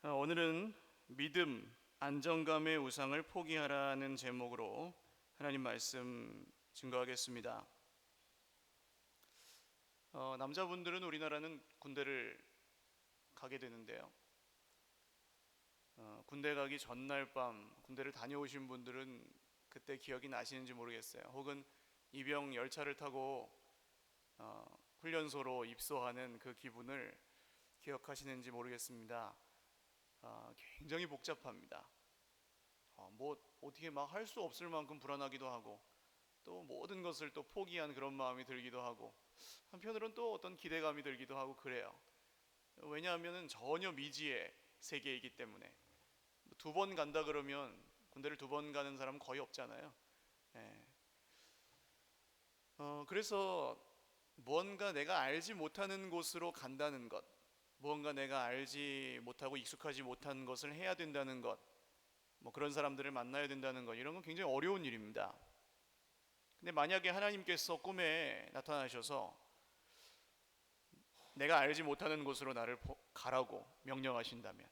오늘은 믿음, 안정감의 우상을 포기하라는 제목으로 하나님 말씀 증거하겠습니다. 남자분들은 우리나라는 군대를 가게 되는데요. 군대 가기 전날 밤 군대를 다녀오신 분들은 그때 기억이 나시는지 모르겠어요. 혹은 입영 열차를 타고 훈련소로 입소하는 그 기분을 기억하시는지 모르겠습니다. 굉장히 복잡합니다. 뭐 어떻게 막 할 수 없을 만큼 불안하기도 하고 또 모든 것을 또 포기한 그런 마음이 들기도 하고 한편으론 또 어떤 기대감이 들기도 하고 그래요. 왜냐하면은 전혀 미지의 세계이기 때문에 두 번 간다 그러면 군대를 두 번 가는 사람은 거의 없잖아요. 예. 그래서 무언가 내가 알지 못하는 곳으로 간다는 것, 무언가 내가 알지 못하고 익숙하지 못한 것을 해야 된다는 것, 뭐 그런 사람들을 만나야 된다는 것, 이런 건 굉장히 어려운 일입니다. 근데 만약에 하나님께서 꿈에 나타나셔서 내가 알지 못하는 곳으로 나를 가라고 명령하신다면,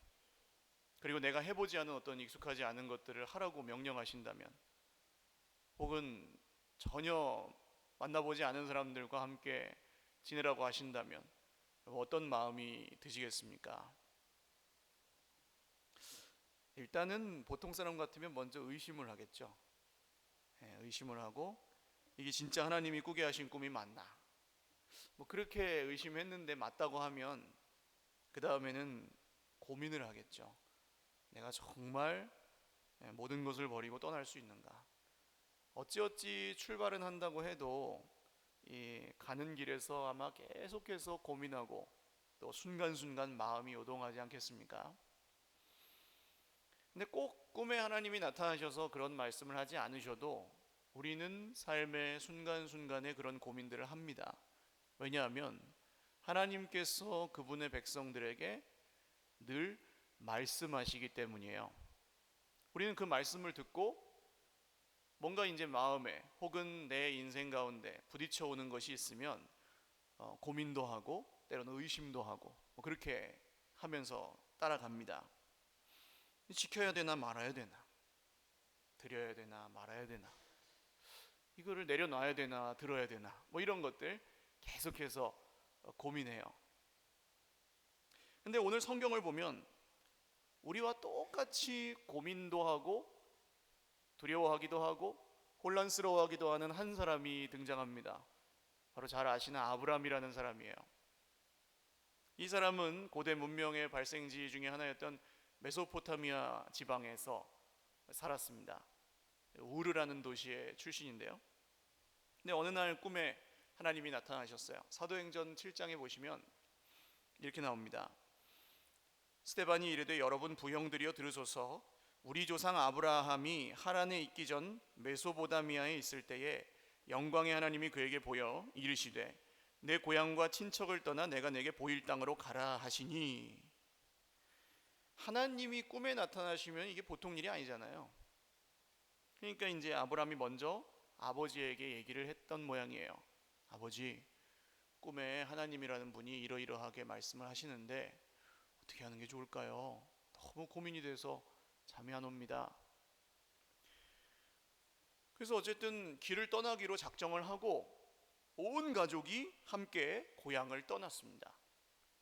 그리고 내가 해보지 않은 어떤 익숙하지 않은 것들을 하라고 명령하신다면, 혹은 전혀 만나보지 않은 사람들과 함께 지내라고 하신다면 어떤 마음이 드시겠습니까? 일단은 보통 사람 같으면 먼저 의심을 하겠죠. 의심을 하고 이게 진짜 하나님이 꾸게 하신 꿈이 맞나? 뭐 그렇게 의심했는데 맞다고 하면 그 다음에는 고민을 하겠죠. 내가 정말 모든 것을 버리고 떠날 수 있는가? 어찌어찌 출발은 한다고 해도 이 가는 길에서 아마 계속해서 고민하고 또 순간순간 마음이 요동하지 않겠습니까? 근데 꼭 꿈에 하나님이 나타나셔서 그런 말씀을 하지 않으셔도 우리는 삶의 순간순간에 그런 고민들을 합니다. 왜냐하면 하나님께서 그분의 백성들에게 늘 말씀하시기 때문이에요. 우리는 그 말씀을 듣고 뭔가 이제 마음에 혹은 내 인생 가운데 부딪혀 오는 것이 있으면 고민도 하고 때로는 의심도 하고 뭐 그렇게 하면서 따라갑니다. 지켜야 되나 말아야 되나, 드려야 되나 말아야 되나, 이거를 내려놔야 되나 들어야 되나, 뭐 이런 것들 계속해서 고민해요. 근데 오늘 성경을 보면 우리와 똑같이 고민도 하고 두려워하기도 하고 혼란스러워하기도 하는 한 사람이 등장합니다. 바로 잘 아시는 아브람이라는 사람이에요. 이 사람은 고대 문명의 발생지 중에 하나였던 메소포타미아 지방에서 살았습니다. 우르라는 도시의 출신인데요. 근데 어느 날 꿈에 하나님이 나타나셨어요. 사도행전 7장에 보시면 이렇게 나옵니다. 스데반이 이르되 여러분 부형들이여 들으소서. 우리 조상 아브라함이 하란에 있기 전 메소포타미아에 있을 때에 영광의 하나님이 그에게 보여 이르시되 내 고향과 친척을 떠나 내가 내게 보일 땅으로 가라 하시니. 하나님이 꿈에 나타나시면 이게 보통 일이 아니잖아요. 그러니까 이제 아브라함이 먼저 아버지에게 얘기를 했던 모양이에요. 아버지, 꿈에 하나님이라는 분이 이러이러하게 말씀을 하시는데 어떻게 하는 게 좋을까요? 너무 고민이 돼서 잠이 안 옵니다. 그래서 어쨌든 길을 떠나기로 작정을 하고 온 가족이 함께 고향을 떠났습니다.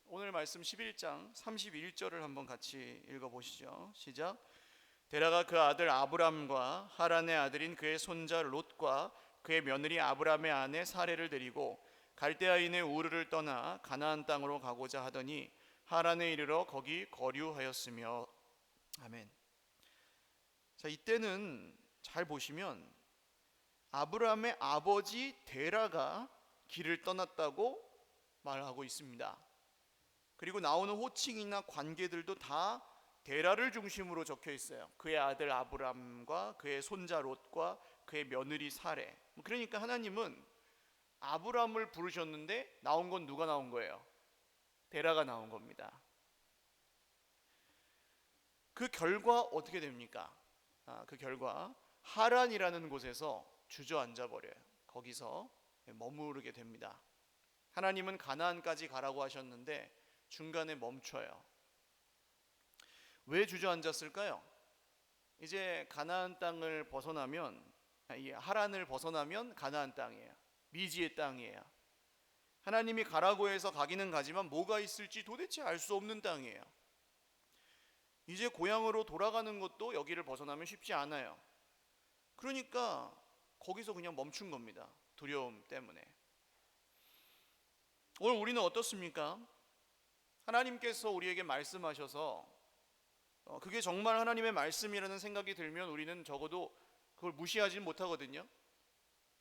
오늘 말씀 11장 31절을 한번 같이 읽어보시죠. 시작. 데라가 그 아들 아브람과 하란의 아들인 그의 손자 롯과 그의 며느리 아브람의 아내 사레를 데리고 갈대아인의 우르를 떠나 가나안 땅으로 가고자 하더니 하란에 이르러 거기 거류하였으며. 아멘. 자, 이때는 잘 보시면 아브람의 아버지 데라가 길을 떠났다고 말하고 있습니다. 그리고 나오는 호칭이나 관계들도 다 데라를 중심으로 적혀 있어요. 그의 아들 아브람과 그의 손자 롯과 그의 며느리 사레. 그러니까 하나님은 아브람을 부르셨는데 나온 건 누가 나온 거예요? 데라가 나온 겁니다. 그 결과 어떻게 됩니까? 그 결과 하란이라는 곳에서 주저앉아 버려요. 거기서 머무르게 됩니다. 하나님은 가나안까지 가라고 하셨는데 중간에 멈춰요. 왜 주저앉았을까요? 이제 가나안 땅을 벗어나면, 이 하란을 벗어나면 가나안 땅이에요. 미지의 땅이에요. 하나님이 가라고 해서 가기는 가지만 뭐가 있을지 도대체 알 수 없는 땅이에요. 이제 고향으로 돌아가는 것도 여기를 벗어나면 쉽지 않아요. 그러니까 거기서 그냥 멈춘 겁니다. 두려움 때문에. 오늘 우리는 어떻습니까? 하나님께서 우리에게 말씀하셔서 그게 정말 하나님의 말씀이라는 생각이 들면 우리는 적어도 그걸 무시하지 못하거든요.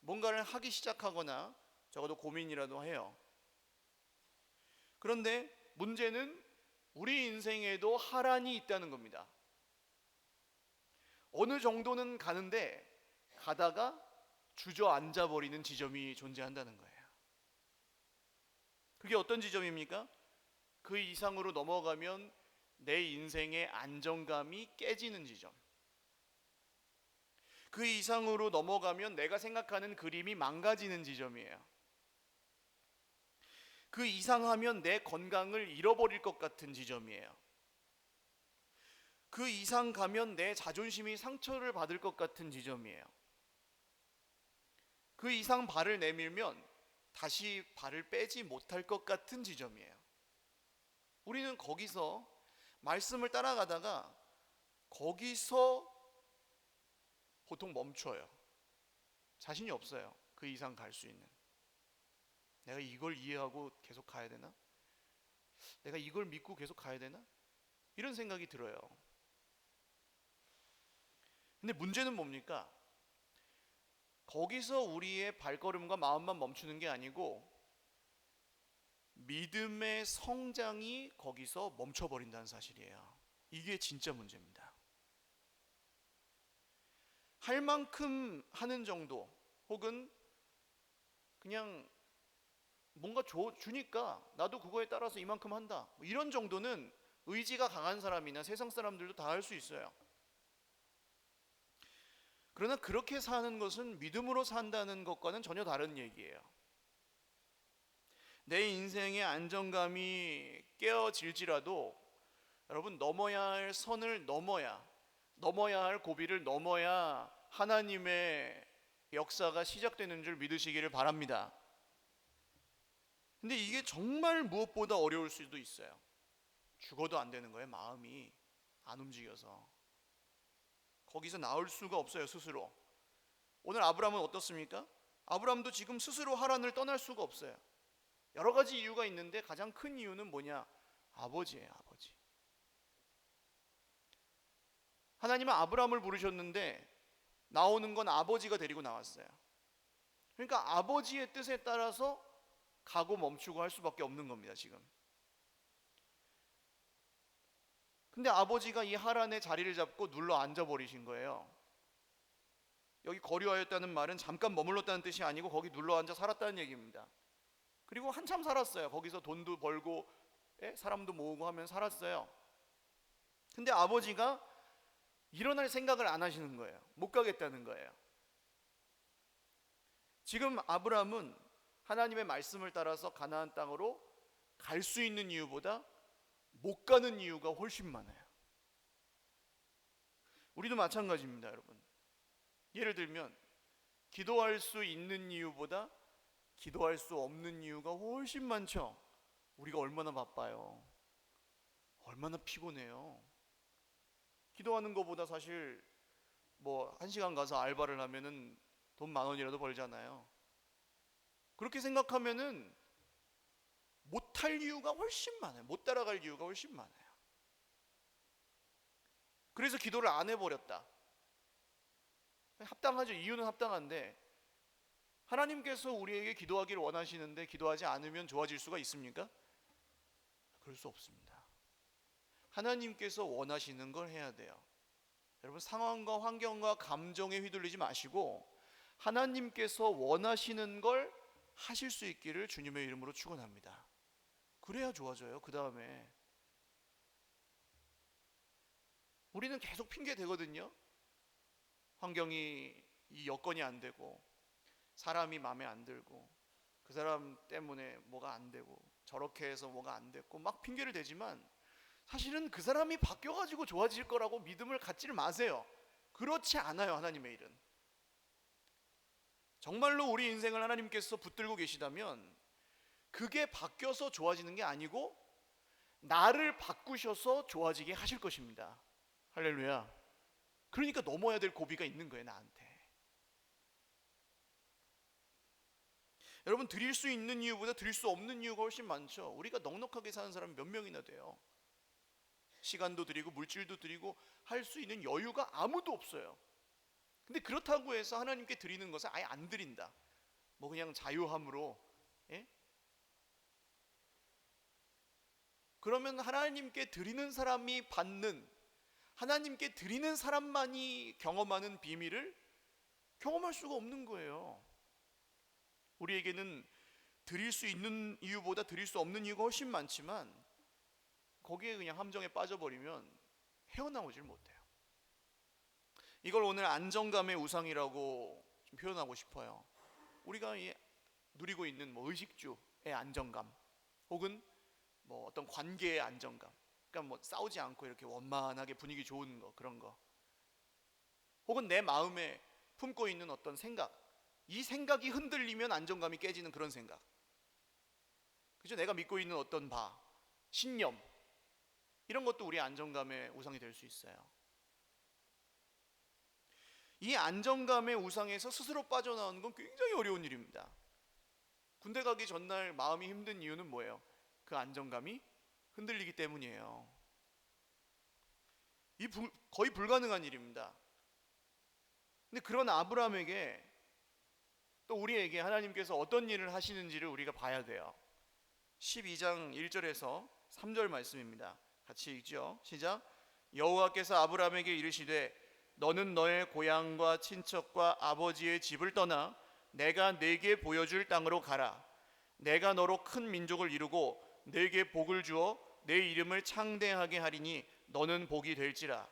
뭔가를 하기 시작하거나 적어도 고민이라도 해요. 그런데 문제는 우리 인생에도 하란이 있다는 겁니다. 어느 정도는 가는데 가다가 주저앉아 버리는 지점이 존재한다는 거예요. 그게 어떤 지점입니까? 그 이상으로 넘어가면 내 인생의 안정감이 깨지는 지점. 그 이상으로 넘어가면 내가 생각하는 그림이 망가지는 지점이에요. 그 이상하면 내 건강을 잃어버릴 것 같은 지점이에요. 그 이상 가면 내 자존심이 상처를 받을 것 같은 지점이에요. 그 이상 발을 내밀면 다시 발을 빼지 못할 것 같은 지점이에요. 우리는 거기서 말씀을 따라가다가 거기서 보통 멈춰요. 자신이 없어요. 그 이상 갈 수 있는. 내가 이걸 이해하고 계속 가야 되나? 내가 이걸 믿고 계속 가야 되나? 이런 생각이 들어요. 근데 문제는 뭡니까? 거기서 우리의 발걸음과 마음만 멈추는 게 아니고 믿음의 성장이 거기서 멈춰버린다는 사실이에요. 이게 진짜 문제입니다. 할 만큼 하는 정도 혹은 그냥 뭔가 주니까 나도 그거에 따라서 이만큼 한다, 이런 정도는 의지가 강한 사람이나 세상 사람들도 다 할 수 있어요. 그러나 그렇게 사는 것은 믿음으로 산다는 것과는 전혀 다른 얘기예요. 내 인생의 안정감이 깨어질지라도 여러분, 넘어야 할 선을 넘어야 할 고비를 넘어야 하나님의 역사가 시작되는 줄 믿으시기를 바랍니다. 근데 이게 정말 무엇보다 어려울 수도 있어요. 죽어도 안 되는 거예요. 마음이 안 움직여서 거기서 나올 수가 없어요, 스스로. 오늘 아브라함은 어떻습니까? 아브라함도 지금 스스로 하란을 떠날 수가 없어요. 여러 가지 이유가 있는데 가장 큰 이유는 뭐냐? 아버지예요, 아버지. 하나님은 아브라함을 부르셨는데 나오는 건 아버지가 데리고 나왔어요. 그러니까 아버지의 뜻에 따라서 가고 멈추고 할 수밖에 없는 겁니다, 지금. 근데 아버지가 이 하란의 자리를 잡고 눌러 앉아버리신 거예요. 여기 거류하였다는 말은 잠깐 머물렀다는 뜻이 아니고 거기 눌러 앉아 살았다는 얘기입니다. 그리고 한참 살았어요. 거기서 돈도 벌고 사람도 모으고 하면 살았어요. 근데 아버지가 일어날 생각을 안 하시는 거예요. 못 가겠다는 거예요. 지금 아브라함은 하나님의 말씀을 따라서 가나안 땅으로 갈 수 있는 이유보다 못 가는 이유가 훨씬 많아요. 우리도 마찬가지입니다, 여러분. 예를 들면 기도할 수 있는 이유보다 기도할 수 없는 이유가 훨씬 많죠. 우리가 얼마나 바빠요. 얼마나 피곤해요. 기도하는 것보다 사실 뭐 1시간 가서 알바를 하면은 돈 10,000원이라도 벌잖아요. 그렇게 생각하면은 못할 이유가 훨씬 많아요. 못 따라갈 이유가 훨씬 많아요. 그래서 기도를 안 해버렸다. 합당하죠. 이유는 합당한데 하나님께서 우리에게 기도하기를 원하시는데 기도하지 않으면 좋아질 수가 있습니까? 그럴 수 없습니다. 하나님께서 원하시는 걸 해야 돼요. 여러분, 상황과 환경과 감정에 휘둘리지 마시고 하나님께서 원하시는 걸 하실 수 있기를 주님의 이름으로 축원합니다. 그래야 좋아져요. 그 다음에 우리는 계속 핑계 대거든요. 환경이, 이 여건이 안 되고 사람이 마음에 안 들고 그 사람 때문에 뭐가 안 되고 저렇게 해서 뭐가 안 됐고 막 핑계를 대지만 사실은 그 사람이 바뀌어가지고 좋아질 거라고 믿음을 갖지를 마세요. 그렇지 않아요. 하나님의 일은 정말로 우리 인생을 하나님께서 붙들고 계시다면 그게 바뀌어서 좋아지는 게 아니고 나를 바꾸셔서 좋아지게 하실 것입니다. 할렐루야. 그러니까 넘어야 될 고비가 있는 거예요, 나한테. 여러분, 드릴 수 있는 이유보다 드릴 수 없는 이유가 훨씬 많죠. 우리가 넉넉하게 사는 사람이 몇 명이나 돼요. 시간도 드리고 물질도 드리고 할 수 있는 여유가 아무도 없어요. 근데 그렇다고 해서 하나님께 드리는 것을 아예 안 드린다, 뭐 그냥 자유함으로, 예? 그러면 하나님께 드리는 사람이 받는, 하나님께 드리는 사람만이 경험하는 비밀을 경험할 수가 없는 거예요. 우리에게는 드릴 수 있는 이유보다 드릴 수 없는 이유가 훨씬 많지만 거기에 그냥 함정에 빠져버리면 헤어나오질 못해요. 이걸 오늘 안정감의 우상이라고 좀 표현하고 싶어요. 우리가 누리고 있는 뭐 의식주의 안정감, 혹은 뭐 어떤 관계의 안정감, 그러니까 뭐 싸우지 않고 이렇게 원만하게 분위기 좋은 거, 그런 거, 혹은 내 마음에 품고 있는 어떤 생각, 이 생각이 흔들리면 안정감이 깨지는 그런 생각, 그죠? 내가 믿고 있는 어떤 바, 신념, 이런 것도 우리의 안정감의 우상이 될 수 있어요. 이 안정감의 우상에서 스스로 빠져나오는 건 굉장히 어려운 일입니다. 군대 가기 전날 마음이 힘든 이유는 뭐예요? 그 안정감이 흔들리기 때문이에요. 거의 불가능한 일입니다. 근데 그런 아브라함에게, 또 우리에게 하나님께서 어떤 일을 하시는지를 우리가 봐야 돼요. 12장 1절에서 3절 말씀입니다. 같이 읽죠. 시작. 여호와께서 아브라함에게 이르시되 너는 너의 고향과 친척과 아버지의 집을 떠나 내가 네게 보여줄 땅으로 가라. 내가 너로 큰 민족을 이루고 네게 복을 주어 내 이름을 창대하게 하리니 너는 복이 될지라.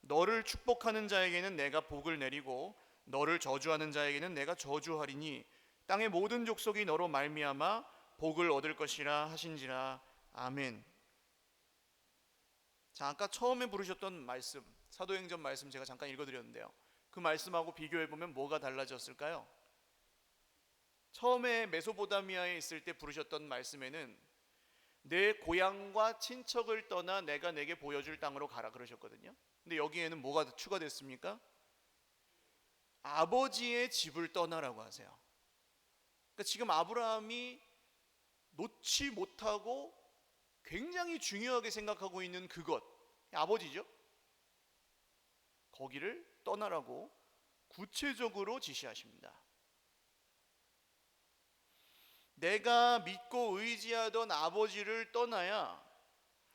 너를 축복하는 자에게는 내가 복을 내리고 너를 저주하는 자에게는 내가 저주하리니 땅의 모든 족속이 너로 말미암아 복을 얻을 것이라 하신지라. 아멘. 자, 아까 처음에 부르셨던 말씀, 사도행전 말씀 제가 잠깐 읽어드렸는데요. 그 말씀하고 비교해보면 뭐가 달라졌을까요? 처음에 메소포타미아에 있을 때 부르셨던 말씀에는 내 고향과 친척을 떠나 내가 내게 보여줄 땅으로 가라 그러셨거든요. 근데 여기에는 뭐가 추가됐습니까? 아버지의 집을 떠나라고 하세요. 그러니까 지금 아브라함이 놓지 못하고 굉장히 중요하게 생각하고 있는 그것, 아버지죠. 거기를 떠나라고 구체적으로 지시하십니다. 내가 믿고 의지하던 아버지를 떠나야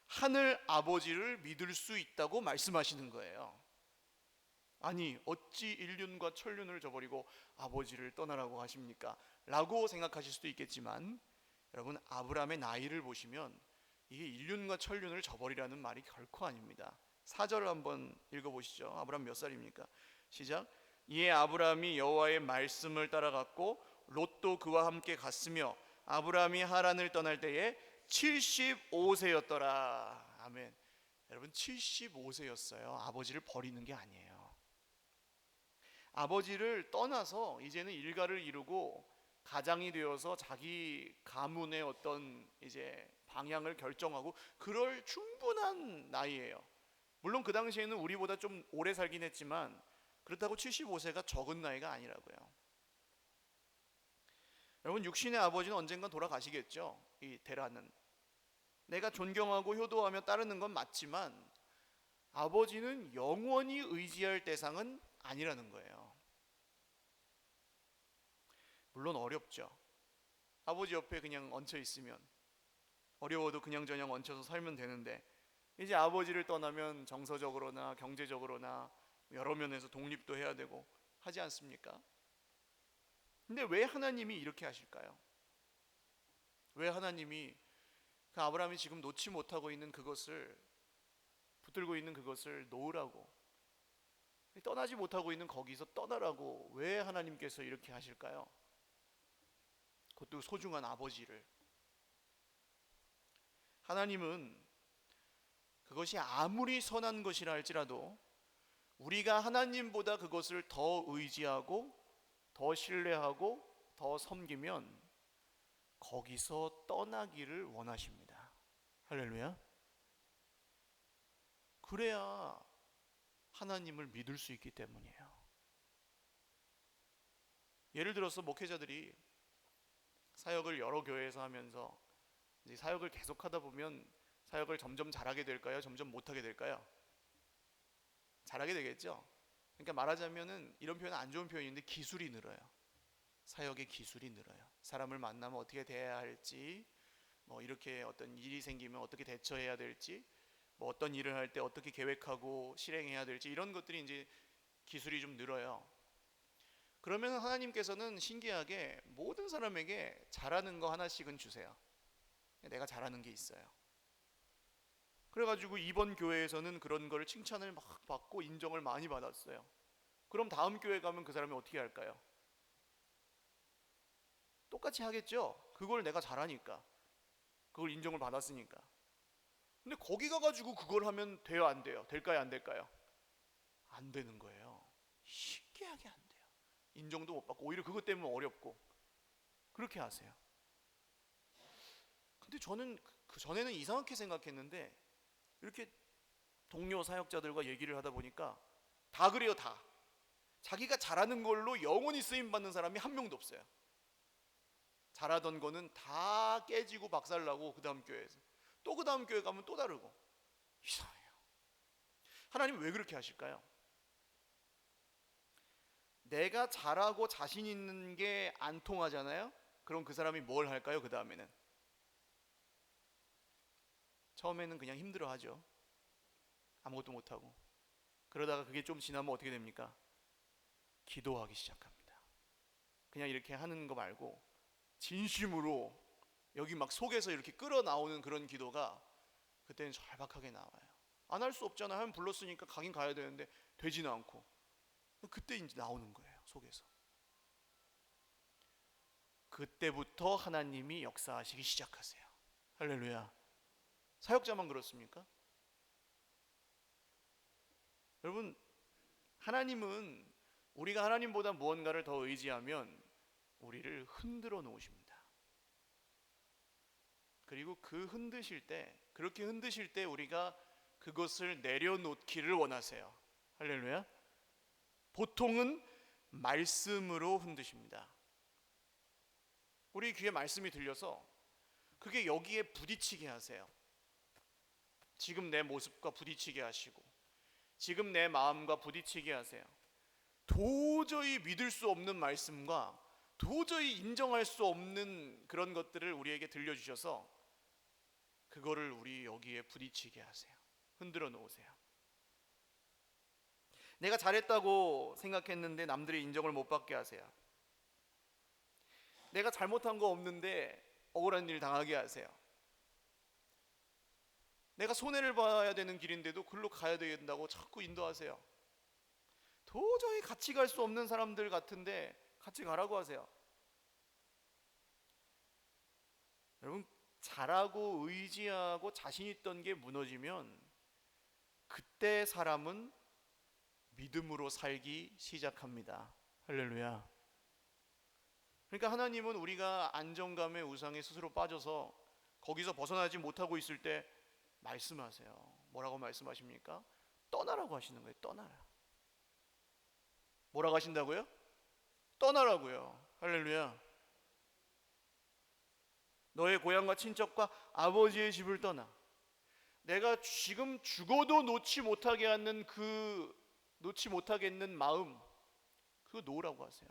하늘 아버지를 믿을 수 있다고 말씀하시는 거예요. 아니, 어찌 인륜과 천륜을 저버리고 아버지를 떠나라고 하십니까? 라고 생각하실 수도 있겠지만, 여러분, 아브라함의 나이를 보시면 이게 인륜과 천륜을 저버리라는 말이 결코 아닙니다. 4절을 한번 읽어보시죠. 아브라함 몇 살입니까? 시작. 이에 아브라함이 여호와의 말씀을 따라갔고 롯도 그와 함께 갔으며 아브라함이 하란을 떠날 때에 75세였더라. 아멘. 여러분, 75세였어요. 아버지를 버리는 게 아니에요. 아버지를 떠나서 이제는 일가를 이루고 가장이 되어서 자기 가문의 어떤 이제 방향을 결정하고 그럴 충분한 나이예요. 물론 그 당시에는 우리보다 좀 오래 살긴 했지만 그렇다고 75세가 적은 나이가 아니라고요. 여러분, 육신의 아버지는 언젠간 돌아가시겠죠. 이 데라는 내가 존경하고 효도하며 따르는 건 맞지만 아버지는 영원히 의지할 대상은 아니라는 거예요. 물론 어렵죠. 아버지 옆에 그냥 얹혀 있으면, 어려워도 그냥저냥 얹혀서 살면 되는데 이제 아버지를 떠나면 정서적으로나 경제적으로나 여러 면에서 독립도 해야 되고 하지 않습니까? 근데 왜 하나님이 이렇게 하실까요? 왜 하나님이 그 아브라함이 지금 놓지 못하고 있는 그것을, 붙들고 있는 그것을 놓으라고, 떠나지 못하고 있는 거기서 떠나라고 왜 하나님께서 이렇게 하실까요? 그것도 소중한 아버지를. 하나님은 그것이 아무리 선한 것이라 할지라도 우리가 하나님보다 그것을 더 의지하고 더 신뢰하고 더 섬기면 거기서 떠나기를 원하십니다. 할렐루야. 그래야 하나님을 믿을 수 있기 때문이에요. 예를 들어서 목회자들이 사역을 여러 교회에서 하면서 이제 사역을 계속하다 보면 사역을 점점 잘하게 될까요? 점점 못하게 될까요? 잘하게 되겠죠. 그러니까 말하자면은 이런 표현은 안 좋은 표현인데 기술이 늘어요. 사역의 기술이 늘어요. 사람을 만나면 어떻게 대해야 할지, 뭐 이렇게 어떤 일이 생기면 어떻게 대처해야 될지, 뭐 어떤 일을 할 때 어떻게 계획하고 실행해야 될지, 이런 것들이 이제 기술이 좀 늘어요. 그러면 하나님께서는 신기하게 모든 사람에게 잘하는 거 하나씩은 주세요. 내가 잘하는 게 있어요. 그래가지고 이번 교회에서는 그런 거를 칭찬을 막 받고 인정을 많이 받았어요. 그럼 다음 교회 가면 그 사람이 어떻게 할까요? 똑같이 하겠죠. 그걸 내가 잘하니까, 그걸 인정을 받았으니까. 근데 거기 가가지고 그걸 하면 돼요, 안 돼요? 될까요, 안 될까요? 안 되는 거예요. 신기하게 안 돼요. 인정도 못 받고 오히려 그것 때문에 어렵고 그렇게 하세요. 근데 저는 그 전에는 이상하게 생각했는데 이렇게 동료 사역자들과 얘기를 하다 보니까 다 그래요. 다 자기가 잘하는 걸로 영원히 쓰임 받는 사람이 한 명도 없어요. 잘하던 거는 다 깨지고 박살나고 그 다음 교회에서 또 그 다음 교회 가면 또 다르고. 이상해요. 하나님 왜 그렇게 하실까요? 내가 잘하고 자신 있는 게 안 통하잖아요. 그럼 그 사람이 뭘 할까요? 그 다음에는 처음에는 그냥 힘들어하죠. 아무것도 못하고. 그러다가 그게 좀 지나면 어떻게 됩니까? 기도하기 시작합니다. 그냥 이렇게 하는 거 말고 진심으로 여기 막 속에서 이렇게 끌어나오는 그런 기도가 그때는 절박하게 나와요. 안 할 수 없잖아. 하면 불렀으니까 가긴 가야 되는데 되지는 않고. 그때 이제 나오는 거예요. 속에서. 그때부터 하나님이 역사하시기 시작하세요. 할렐루야. 사역자만 그렇습니까? 여러분, 하나님은 우리가 하나님보다 무언가를 더 의지하면 우리를 흔들어 놓으십니다. 그리고 그 흔드실 때, 그렇게 흔드실 때 우리가 그것을 내려놓기를 원하세요. 할렐루야. 보통은 말씀으로 흔드십니다. 우리 귀에 말씀이 들려서 그게 여기에 부딪히게 하세요. 지금 내 모습과 부딪히게 하시고 지금 내 마음과 부딪히게 하세요. 도저히 믿을 수 없는 말씀과 도저히 인정할 수 없는 그런 것들을 우리에게 들려주셔서 그거를 우리 여기에 부딪히게 하세요. 흔들어 놓으세요. 내가 잘했다고 생각했는데 남들이 인정을 못 받게 하세요. 내가 잘못한 거 없는데 억울한 일 당하게 하세요. 내가 손해를 봐야 되는 길인데도 글로 가야 된다고 자꾸 인도하세요. 도저히 같이 갈 수 없는 사람들 같은데 같이 가라고 하세요. 여러분, 잘하고 의지하고 자신 있던 게 무너지면 그때 사람은 믿음으로 살기 시작합니다. 할렐루야. 그러니까 하나님은 우리가 안정감의 우상에 스스로 빠져서 거기서 벗어나지 못하고 있을 때 말씀하세요. 뭐라고 말씀하십니까? 떠나라고 하시는 거예요. 떠나라. 뭐라고 하신다고요? 떠나라고요. 할렐루야. 너의 고향과 친척과 아버지의 집을 떠나. 내가 지금 죽어도 놓지 못하게 하는 놓지 못하겠는 마음, 그거 놓으라고 하세요.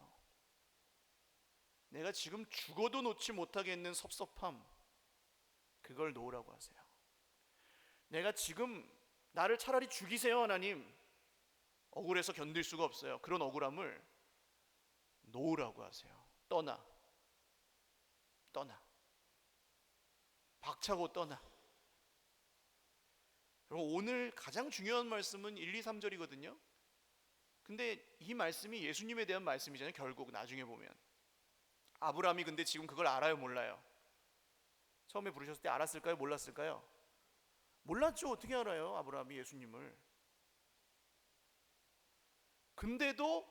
내가 지금 죽어도 놓지 못하겠는 섭섭함, 그걸 놓으라고 하세요. 내가 지금 나를 차라리 죽이세요 하나님, 억울해서 견딜 수가 없어요. 그런 억울함을 놓으라고 하세요. 떠나. 박차고 떠나. 여러분, 오늘 가장 중요한 말씀은 1, 2, 3절이거든요. 근데 이 말씀이 예수님에 대한 말씀이잖아요. 결국 나중에 보면 아브라함이 근데 지금 그걸 알아요, 몰라요? 처음에 부르셨을 때 알았을까요, 몰랐을까요? 몰랐죠. 어떻게 알아요? 아브라함이 예수님을. 근데도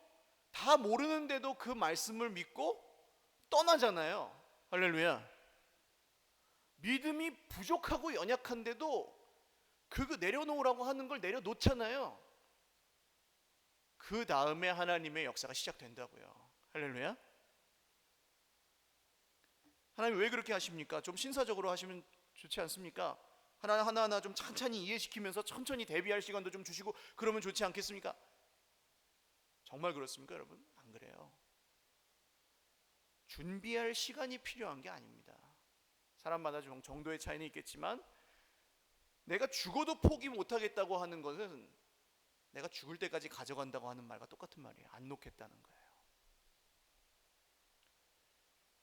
다 모르는데도 그 말씀을 믿고 떠나잖아요. 할렐루야. 믿음이 부족하고 연약한데도 그거 내려놓으라고 하는 걸 내려놓잖아요. 그 다음에 하나님의 역사가 시작된다고요. 할렐루야. 하나님 왜 그렇게 하십니까? 좀 신사적으로 하시면 좋지 않습니까? 하나하나 좀 천천히 이해시키면서 천천히 대비할 시간도 좀 주시고 그러면 좋지 않겠습니까? 정말 그렇습니까, 여러분? 안 그래요. 준비할 시간이 필요한 게 아닙니다. 사람마다 좀 정도의 차이는 있겠지만 내가 죽어도 포기 못하겠다고 하는 것은 내가 죽을 때까지 가져간다고 하는 말과 똑같은 말이에요. 안 놓겠다는 거예요.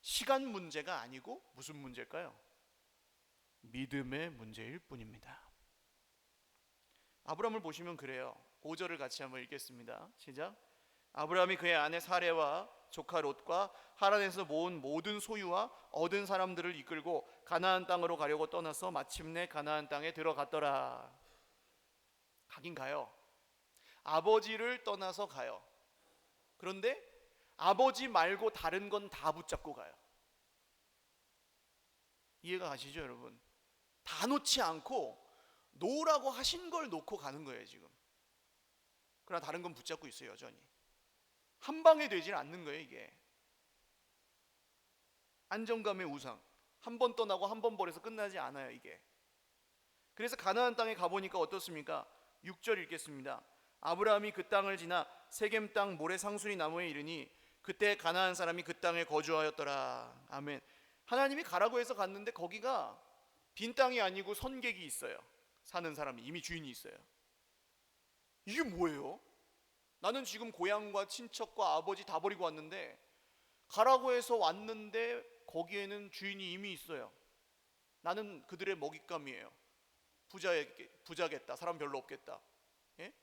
시간 문제가 아니고 무슨 문제일까요? 믿음의 문제일 뿐입니다. 아브라함을 보시면 그래요. 5절을 같이 한번 읽겠습니다. 시작. 아브라함이 그의 아내 사레와 조카 롯과 하란에서 모은 모든 소유와 얻은 사람들을 이끌고 가나안 땅으로 가려고 떠나서 마침내 가나안 땅에 들어갔더라. 가긴 가요. 아버지를 떠나서 가요. 그런데 아버지 말고 다른 건 다 붙잡고 가요. 이해가 가시죠, 여러분? 다 놓지 않고 놓으라고 하신 걸 놓고 가는 거예요, 지금. 그러나 다른 건 붙잡고 있어요, 여전히. 한 방에 되질 않는 거예요, 이게. 안정감의 우상. 한 번 떠나고 한 번 버려서 끝나지 않아요, 이게. 그래서 가나안 땅에 가보니까 어떻습니까? 6절 읽겠습니다. 아브라함이 그 땅을 지나 세겜 땅 모래 상수리 나무에 이르니 그때 가나안 사람이 그 땅에 거주하였더라. 아멘. 하나님이 가라고 해서 갔는데 거기가 빈 땅이 아니고 선객이 있어요. 사는 사람이 이미 주인이 있어요. 이게 뭐예요? 나는 지금 고향과 친척과 아버지 다 버리고 왔는데 가라고 해서 왔는데 거기에는 주인이 이미 있어요. 나는 그들의 먹잇감이에요. 부자겠다. 사람 별로 없겠다. 예?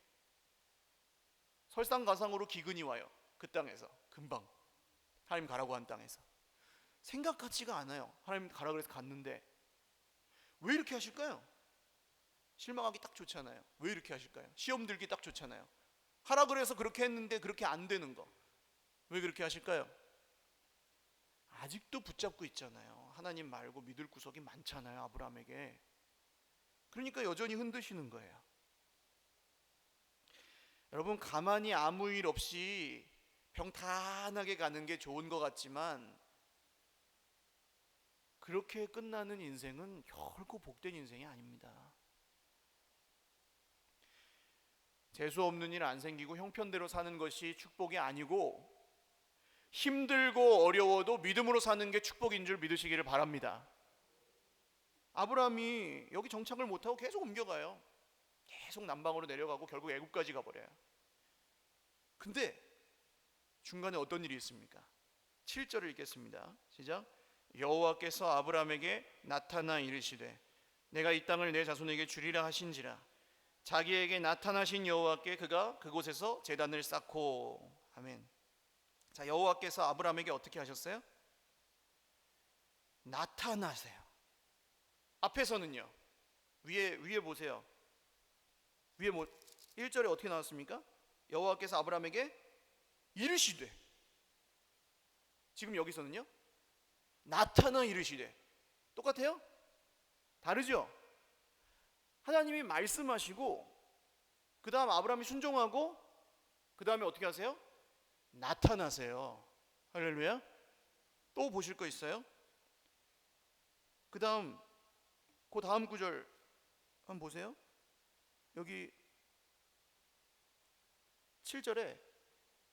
설상가상으로 기근이 와요. 그 땅에서 금방 하나님 가라고 한 땅에서 생각 같지가 않아요. 하나님 가라고 해서 갔는데 왜 이렇게 하실까요? 실망하기 딱 좋잖아요. 왜 이렇게 하실까요? 시험 들기 딱 좋잖아요. 하라 그래서 그렇게 했는데 그렇게 안 되는 거. 왜 그렇게 하실까요? 아직도 붙잡고 있잖아요. 하나님 말고 믿을 구석이 많잖아요, 아브라함에게. 그러니까 여전히 흔드시는 거예요. 여러분, 가만히 아무 일 없이 평탄하게 가는 게 좋은 것 같지만 그렇게 끝나는 인생은 결코 복된 인생이 아닙니다. 재수 없는 일 안 생기고 형편대로 사는 것이 축복이 아니고 힘들고 어려워도 믿음으로 사는 게 축복인 줄 믿으시기를 바랍니다. 아브라함이 여기 정착을 못하고 계속 옮겨가요. 계속 남방으로 내려가고 결국 애굽까지 가버려요. 근데 중간에 어떤 일이 있습니까? 7절을 읽겠습니다. 시작. 여호와께서 아브라함에게 나타나 이르시되 내가 이 땅을 내 자손에게 주리라 하신지라. 자기에게 나타나신 여호와께 그가 그곳에서 제단을 쌓고. 아멘. 자, 여호와께서 아브라함에게 어떻게 하셨어요? 나타나세요. 앞에서는요. 위에 보세요. 위에 1절에 어떻게 나왔습니까? 여호와께서 아브라함에게 이르시되. 지금 여기서는요. 나타나 이르시되. 똑같아요? 다르죠? 하나님이 말씀하시고 그 다음 아브라함이 순종하고 그 다음에 어떻게 하세요? 나타나세요. 할렐루야. 또 보실 거 있어요? 그 다음 구절 한번 보세요. 여기 7절에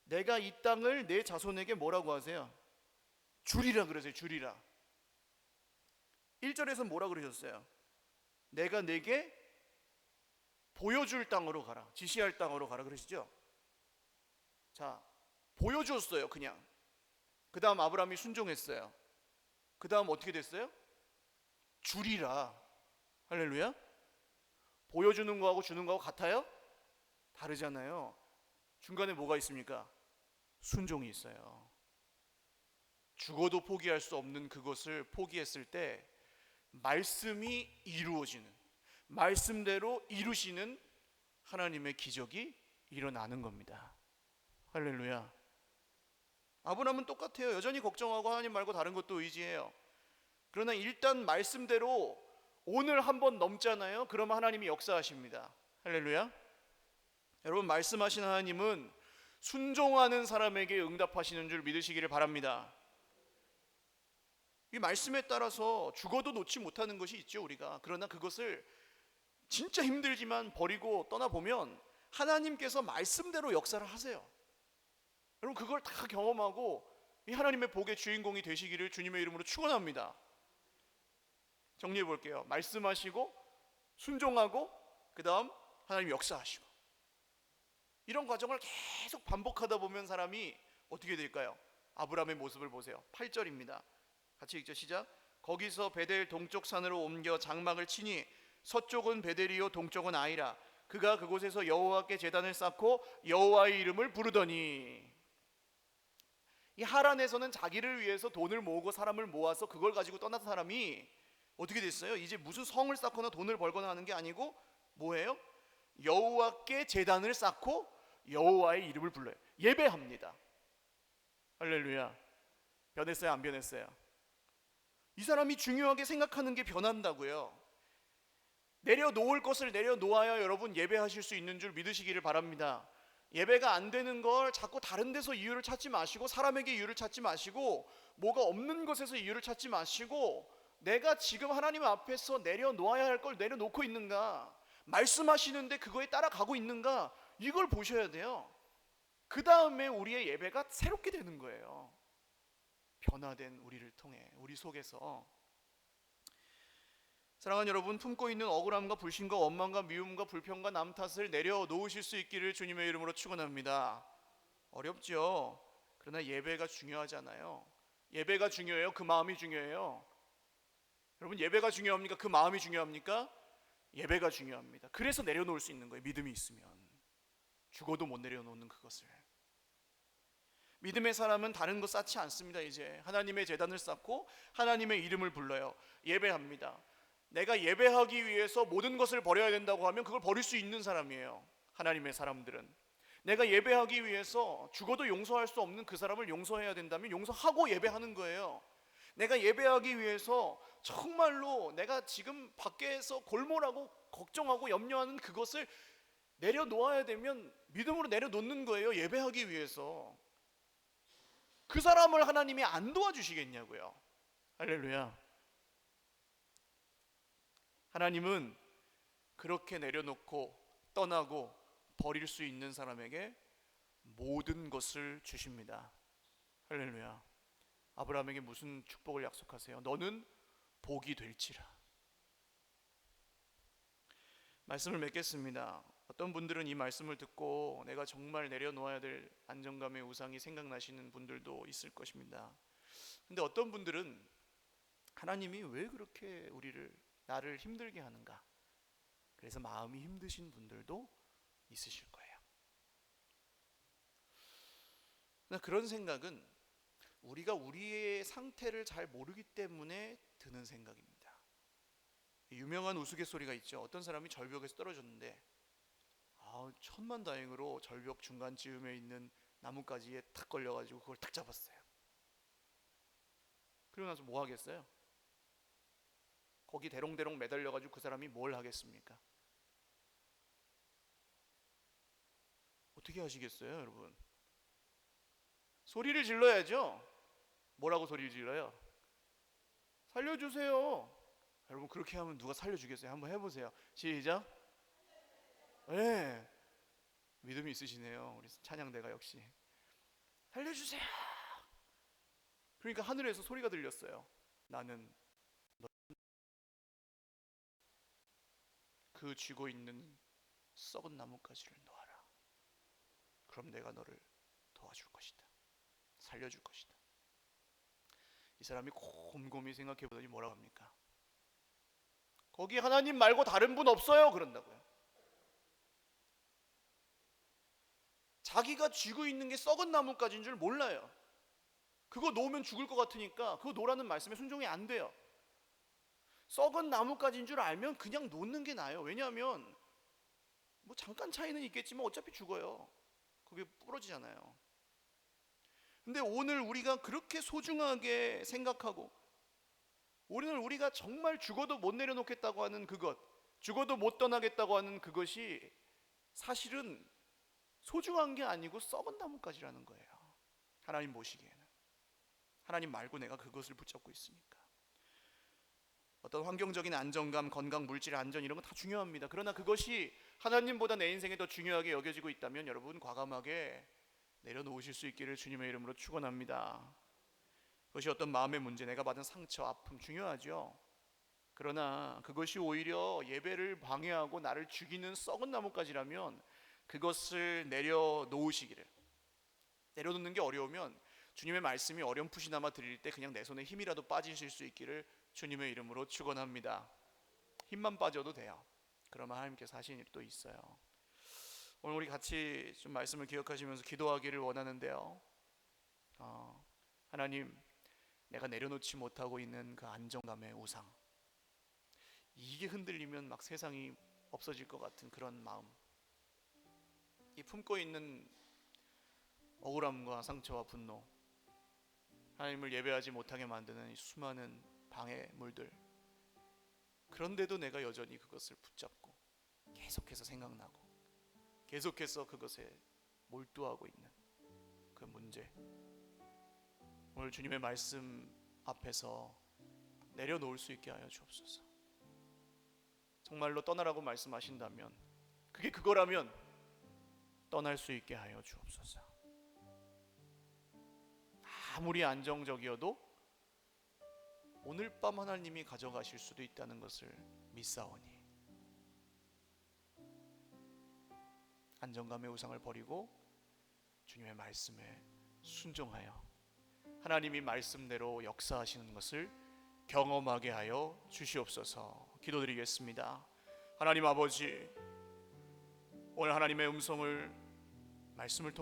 내가 이 땅을 내 자손에게 뭐라고 하세요? 주리라 그러세요. 주리라. 1절에서 뭐라 그러셨어요? 내가 내게 보여줄 땅으로 가라. 지시할 땅으로 가라 그러시죠? 자, 보여줬어요. 그냥. 그 다음 아브라함이 순종했어요. 그 다음 어떻게 됐어요? 주리라. 할렐루야. 보여주는 거하고 주는 거하고 같아요? 다르잖아요. 중간에 뭐가 있습니까? 순종이 있어요. 죽어도 포기할 수 없는 그것을 포기했을 때 말씀이 이루어지는, 말씀대로 이루시는 하나님의 기적이 일어나는 겁니다. 할렐루야. 아브라함은 똑같아요. 여전히 걱정하고 하나님 말고 다른 것도 의지해요. 그러나 일단 말씀대로 오늘 한번 넘잖아요. 그러면 하나님이 역사하십니다. 할렐루야. 여러분, 말씀하신 하나님은 순종하는 사람에게 응답하시는 줄 믿으시기를 바랍니다. 이 말씀에 따라서 죽어도 놓지 못하는 것이 있죠, 우리가. 그러나 그것을 진짜 힘들지만 버리고 떠나보면 하나님께서 말씀대로 역사를 하세요. 여러분, 그걸 다 경험하고 이 하나님의 복의 주인공이 되시기를 주님의 이름으로 축원합니다. 정리해 볼게요. 말씀하시고 순종하고 그 다음 하나님 역사하시고, 이런 과정을 계속 반복하다 보면 사람이 어떻게 될까요? 아브라함의 모습을 보세요. 8절입니다. 같이 읽죠. 시작. 거기서 베델 동쪽 산으로 옮겨 장막을 치니 서쪽은 베델이요 동쪽은 아이라. 그가 그곳에서 여호와께 제단을 쌓고 여호와의 이름을 부르더니. 이 하란에서는 자기를 위해서 돈을 모으고 사람을 모아서 그걸 가지고 떠난 사람이 어떻게 됐어요? 이제 무슨 성을 쌓거나 돈을 벌거나 하는 게 아니고 뭐예요? 여호와께 제단을 쌓고 여호와의 이름을 불러요. 예배합니다. 할렐루야. 변했어요? 안 변했어요? 이 사람이 중요하게 생각하는 게 변한다고요. 내려놓을 것을 내려놓아야 여러분 예배하실 수 있는 줄 믿으시기를 바랍니다. 예배가 안 되는 걸 자꾸 다른 데서 이유를 찾지 마시고, 사람에게 이유를 찾지 마시고, 뭐가 없는 것에서 이유를 찾지 마시고, 내가 지금 하나님 앞에서 내려놓아야 할 걸 내려놓고 있는가, 말씀하시는데 그거에 따라가고 있는가, 이걸 보셔야 돼요. 그 다음에 우리의 예배가 새롭게 되는 거예요. 변화된 우리를 통해, 우리 속에서. 사랑하는 여러분, 품고 있는 억울함과 불신과 원망과 미움과 불평과 남 탓을 내려놓으실 수 있기를 주님의 이름으로 축원합니다. 어렵죠. 그러나 예배가 중요하잖아요. 예배가 중요해요? 그 마음이 중요해요? 여러분, 예배가 중요합니까? 그 마음이 중요합니까? 예배가 중요합니다. 그래서 내려놓을 수 있는 거예요. 믿음이 있으면. 죽어도 못 내려놓는 그것을. 믿음의 사람은 다른 거 쌓지 않습니다. 이제 하나님의 제단을 쌓고 하나님의 이름을 불러요. 예배합니다. 내가 예배하기 위해서 모든 것을 버려야 된다고 하면 그걸 버릴 수 있는 사람이에요. 하나님의 사람들은. 내가 예배하기 위해서 죽어도 용서할 수 없는 그 사람을 용서해야 된다면 용서하고 예배하는 거예요. 내가 예배하기 위해서 정말로 내가 지금 밖에서 골몰하고 걱정하고 염려하는 그것을 내려놓아야 되면 믿음으로 내려놓는 거예요. 예배하기 위해서. 그 사람을 하나님이 안 도와주시겠냐고요. 할렐루야. 하나님은 그렇게 내려놓고 떠나고 버릴 수 있는 사람에게 모든 것을 주십니다. 할렐루야. 아브라함에게 무슨 축복을 약속하세요? 너는 복이 될지라. 말씀을 맺겠습니다. 어떤 분들은 이 말씀을 듣고 내가 정말 내려놓아야 될 안정감의 우상이 생각나시는 분들도 있을 것입니다. 근데 어떤 분들은 하나님이 왜 그렇게 나를 힘들게 하는가? 그래서 마음이 힘드신 분들도 있으실 거예요. 그런 생각은 우리가 우리의 상태를 잘 모르기 때문에 드는 생각입니다. 유명한 우스갯소리가 있죠. 어떤 사람이 절벽에서 떨어졌는데 천만다행으로 절벽 중간쯤에 있는 나뭇가지에 탁 걸려가지고 그걸 탁 잡았어요. 그러고 나서 뭐 하겠어요? 거기 대롱대롱 매달려가지고 그 사람이 뭘 하겠습니까? 어떻게 하시겠어요, 여러분? 소리를 질러야죠. 뭐라고 소리를 질러요? 살려주세요. 여러분, 그렇게 하면 누가 살려주겠어요? 한번 해보세요. 시작. 네, 믿음이 있으시네요. 우리 찬양대가 역시. 살려주세요. 그러니까 하늘에서 소리가 들렸어요. 나는 그 쥐고 있는 썩은 나뭇가지를 놓아라. 그럼 내가 너를 도와줄 것이다. 살려줄 것이다. 이 사람이 곰곰이 생각해보더니 뭐라고 합니까? 거기 하나님 말고 다른 분 없어요. 그런다고요. 자기가 쥐고 있는 게 썩은 나뭇가지인 줄 몰라요. 그거 놓으면 죽을 것 같으니까 그거 놓으라는 말씀에 순종이 안 돼요. 썩은 나뭇가지인 줄 알면 그냥 놓는 게 나아요. 왜냐하면 뭐 잠깐 차이는 있겠지만 어차피 죽어요. 그게 부러지잖아요. 근데 오늘 우리가 그렇게 소중하게 생각하고 오늘 우리가 정말 죽어도 못 내려놓겠다고 하는 그것, 죽어도 못 떠나겠다고 하는 그것이 사실은 소중한 게 아니고 썩은 나뭇가지라는 거예요. 하나님 보시기에는. 하나님 말고 내가 그것을 붙잡고 있으니까. 어떤 환경적인 안정감, 건강, 물질 안전 이런 거 다 중요합니다. 그러나 그것이 하나님보다 내 인생에 더 중요하게 여겨지고 있다면 여러분 과감하게 내려놓으실 수 있기를 주님의 이름으로 축원합니다. 그것이 어떤 마음의 문제, 내가 받은 상처, 아픔 중요하죠. 그러나 그것이 오히려 예배를 방해하고 나를 죽이는 썩은 나뭇가지라면 그것을 내려놓으시기를. 내려놓는 게 어려우면 주님의 말씀이 어렴풋이나마 드릴 때 그냥 내 손에 힘이라도 빠지실 수 있기를 주님의 이름으로 축원합니다. 힘만 빠져도 돼요. 그러면 하나님께서 하신 일이 또 있어요. 오늘 우리 같이 좀 말씀을 기억하시면서 기도하기를 원하는데요. 하나님, 내가 내려놓지 못하고 있는 그 안정감의 우상, 이게 흔들리면 막 세상이 없어질 것 같은 그런 마음, 이 품고 있는 억울함과 상처와 분노, 하나님을 예배하지 못하게 만드는 이 수많은 방해물들, 그런데도 내가 여전히 그것을 붙잡고 계속해서 생각나고 계속해서 그것에 몰두하고 있는 그 문제, 오늘 주님의 말씀 앞에서 내려놓을 수 있게 하여 주옵소서. 정말로 떠나라고 말씀하신다면, 그게 그거라면 떠날 수 있게 하여 주옵소서. 아무리 안정적이어도 오늘 밤 하나님이 가져가실 수도 있다는 것을 믿사오니 안정감의 우상을 버리고 주님의 말씀에 순종하여 하나님이 말씀대로 역사하시는 것을 경험하게 하여 주시옵소서. 기도드리겠습니다. 하나님 아버지, 오늘 하나님의 음성을 말씀을 통해